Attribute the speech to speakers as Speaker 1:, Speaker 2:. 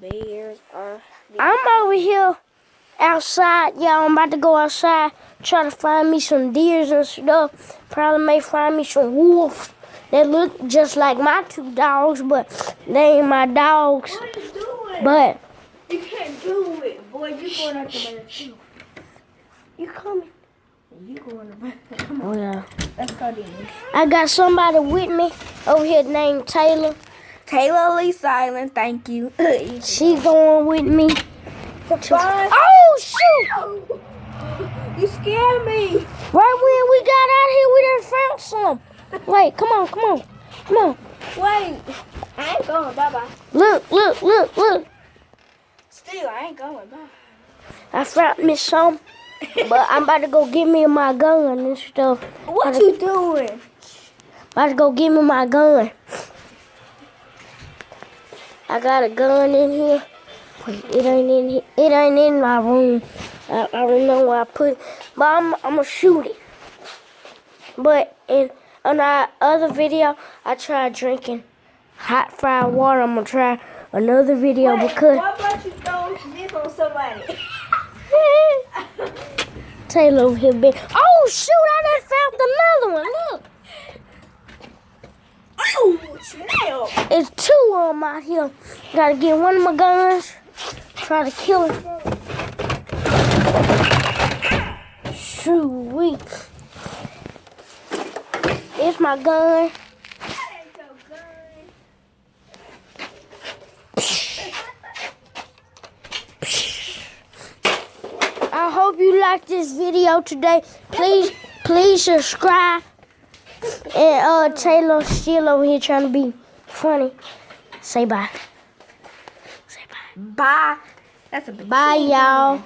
Speaker 1: Bears are.
Speaker 2: I'm over here outside, y'all. I'm about to go outside, try to find me some deers and stuff. Probably may find me some wolves that look just like my two dogs, but they ain't my dogs.
Speaker 1: What are you doing?
Speaker 2: But
Speaker 1: You can't do it, boy. You going out the bed too. You coming? You going to bed? Come on.
Speaker 2: oh yeah,
Speaker 1: Let's go then.
Speaker 2: I got somebody with me over here named Taylor.
Speaker 1: Taylor Lee Silent, thank you.
Speaker 2: She going with me.
Speaker 1: Surprise.
Speaker 2: Oh shoot!
Speaker 1: You scared me.
Speaker 2: Right when we got out here, we done found some. Wait, come on, come on, come on.
Speaker 1: Wait. I ain't going. Bye-bye.
Speaker 2: Look.
Speaker 1: Still, I ain't going. Bye.
Speaker 2: I found me some, but I'm about to go get me my gun and stuff.
Speaker 1: What you doing?
Speaker 2: About to go get me my gun. I got a gun in here. Wait, it ain't in here. It ain't in my room. I don't know where I put it, but I'm gonna shoot it. But on our other video, I tried drinking hot fried water. I'm gonna try another video because
Speaker 1: Why about you throw this on somebody?
Speaker 2: Taylor over here big. Oh shoot! I done found another one. Look,
Speaker 1: Oh, snail.
Speaker 2: it's two of them out here. Gotta get one of my guns. Try to kill him. Shoot, it's my gun. I hope you liked this video today. Please subscribe. And Taylor's still over here trying to be funny. Say bye. Say bye.
Speaker 1: Bye. That's a big
Speaker 2: Bye, y'all.